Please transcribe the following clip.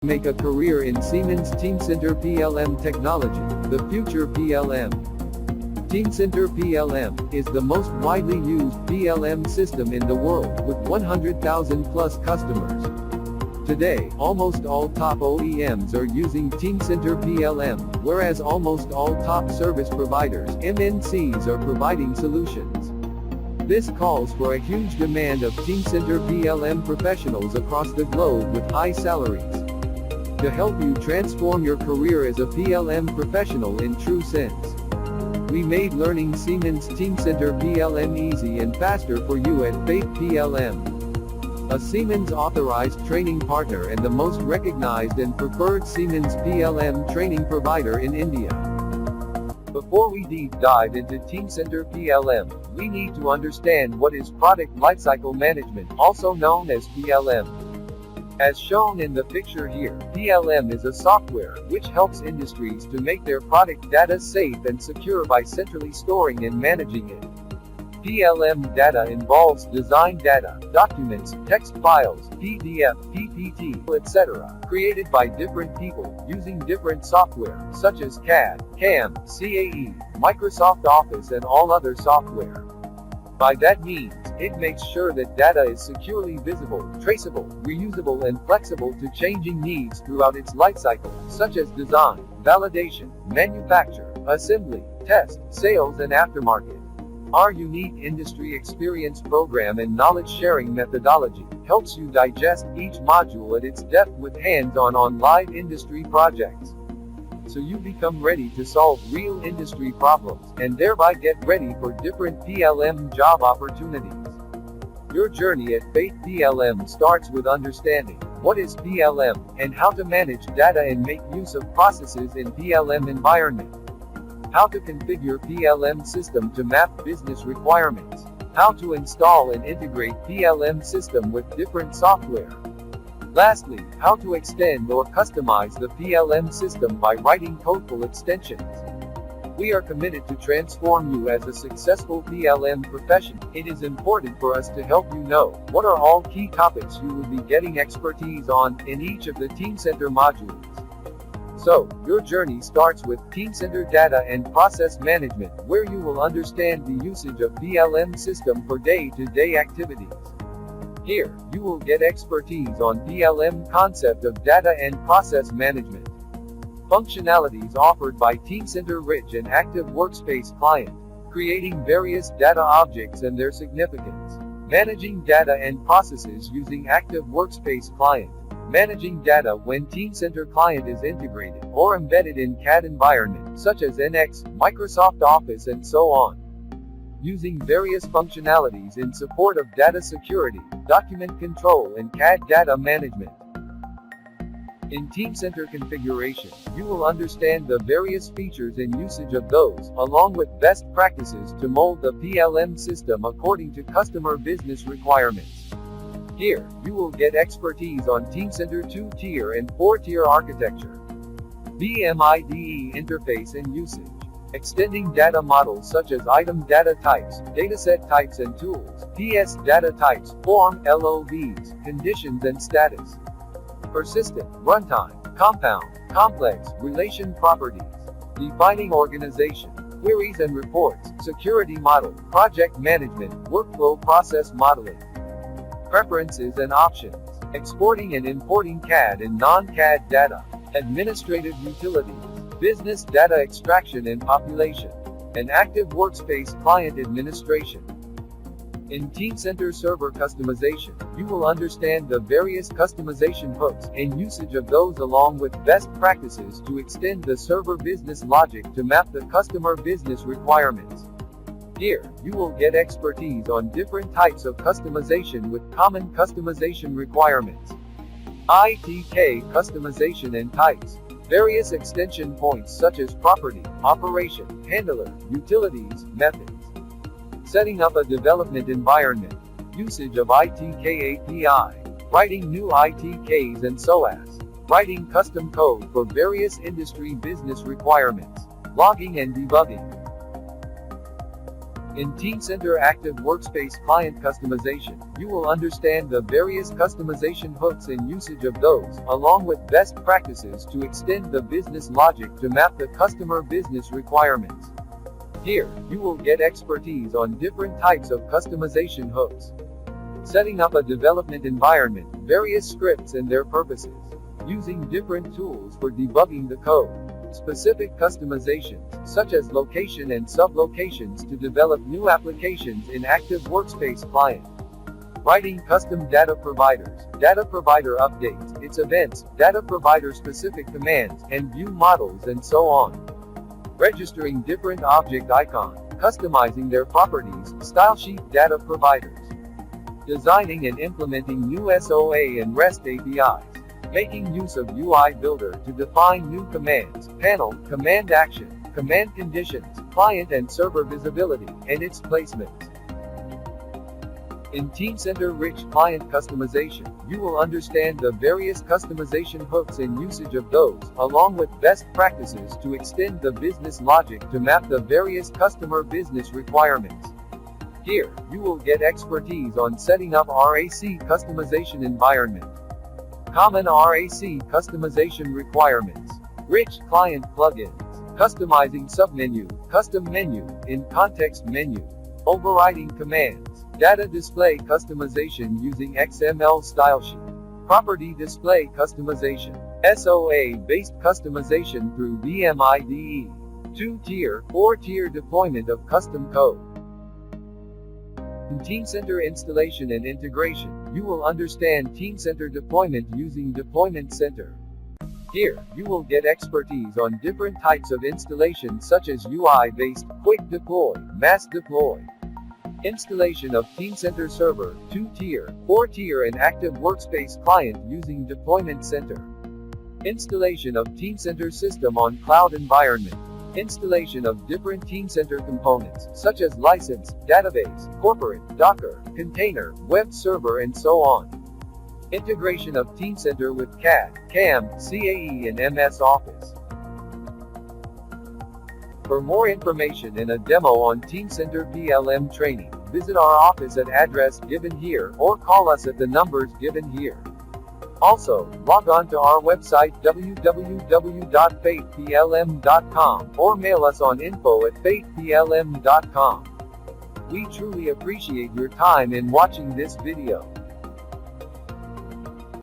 Make a career in Siemens Teamcenter PLM technology, the future PLM. Teamcenter PLM is the most widely used PLM system in the world, with 100,000 plus customers. Today, almost all top OEMs are using Teamcenter PLM, whereas almost all top service providers, MNCs, are providing solutions. This calls for a huge demand of Teamcenter PLM professionals across the globe with high salaries. To help you transform your career as a PLM professional in true sense, we made learning Siemens Teamcenter PLM easy and faster for you at FaithPLM, a Siemens authorized training partner and the most recognized and preferred Siemens PLM training provider in India. Before we deep dive into Teamcenter PLM, we need to understand what is Product Lifecycle Management, also known as PLM. As shown in the picture here, PLM is a software which helps industries to make their product data safe and secure by centrally storing and managing it. PLM data involves design data, documents, text files, PDF, PPT, etc., created by different people, using different software, such as CAD, CAM, CAE, Microsoft Office and all other software. By that means, it makes sure that data is securely visible, traceable, reusable and flexible to changing needs throughout its lifecycle, such as design, validation, manufacture, assembly, test, sales and aftermarket. Our unique industry experience program and knowledge sharing methodology helps you digest each module at its depth with hands-on live industry projects, so you become ready to solve real industry problems, and thereby get ready for different PLM job opportunities. Your journey at FaithPLM starts with understanding what is PLM, and how to manage data and make use of processes in PLM environment. How to configure PLM system to map business requirements. How to install and integrate PLM system with different software. Lastly, how to extend or customize the PLM system by writing codeful extensions. We are committed to transform you as a successful PLM professional. It is important for us to help you know what are all key topics you will be getting expertise on in each of the Teamcenter modules. So, your journey starts with Teamcenter Data and Process Management, where you will understand the usage of PLM system for day-to-day activities. Here, you will get expertise on PLM concept of data and process management. Functionalities offered by Teamcenter Rich and Active Workspace Client. Creating various data objects and their significance. Managing data and processes using Active Workspace Client. Managing data when Teamcenter Client is integrated or embedded in CAD environment, such as NX, Microsoft Office and so on. Using various functionalities in support of data security, document control and CAD data management. In Teamcenter configuration, you will understand the various features and usage of those, along with best practices to mold the PLM system according to customer business requirements. Here, you will get expertise on Teamcenter 2-tier and 4-tier architecture. BMIDE interface and usage. Extending data models such as item data types, dataset types and tools, PS data types, form, LOVs, conditions and status. Persistent, runtime, compound, complex, relation properties. Defining organization, queries and reports, security model, project management, workflow process modeling. Preferences and options. Exporting and importing CAD and non-CAD data. Administrative utilities. Business data extraction and population. And Active Workspace Client administration. In Teamcenter Server customization, you will understand the various customization hooks and usage of those, along with best practices to extend the server business logic to map the customer business requirements. Here, you will get expertise on different types of customization with common customization requirements. ITK customization and types. Various extension points such as property, operation, handler, utilities, methods. Setting up a development environment. Usage of ITK API. Writing new ITKs and SOAS. Writing custom code for various industry business requirements. Logging and debugging. In Teamcenter Active Workspace Client Customization, you will understand the various customization hooks and usage of those, along with best practices to extend the business logic to map the customer business requirements. Here, you will get expertise on different types of customization hooks. Setting up a development environment, various scripts and their purposes. Using different tools for debugging the code. Specific customizations, such as location and sub-locations to develop new applications in Active Workspace Client. Writing custom data providers, data provider updates, its events, data provider specific commands, and view models and so on. Registering different object icons, customizing their properties, stylesheet data providers. Designing and implementing new SOA and REST APIs. Making use of UI Builder to define new commands, panel, command action, command conditions, client and server visibility, and its placements. In Teamcenter Rich Client Customization, you will understand the various customization hooks and usage of those, along with best practices to extend the business logic to map the various customer business requirements. Here, you will get expertise on setting up RAC customization environment. Common RAC customization requirements. Rich client plugins. Customizing submenu, custom menu, in-context menu. Overriding commands. Data display customization using XML stylesheet. Property display customization. SOA-based customization through VMIDE. 2-tier, 4-tier deployment of custom code. In Teamcenter installation and integration, you will understand Teamcenter deployment using Deployment Center. Here, you will get expertise on different types of installation such as UI-based, quick deploy, mass deploy. Installation of Teamcenter Server, 2-tier, 4-tier and Active Workspace Client using Deployment Center. Installation of Teamcenter System on cloud environment. Installation of different Teamcenter components, such as license, database, corporate, Docker, container, web server and so on. Integration of Teamcenter with CAD, CAM, CAE and MS Office. For more information and a demo on Teamcenter PLM training, visit our office at address given here, or call us at the numbers given here. Also, log on to our website www.faithplm.com or mail us on info@faithplm.com. We truly appreciate your time in watching this video.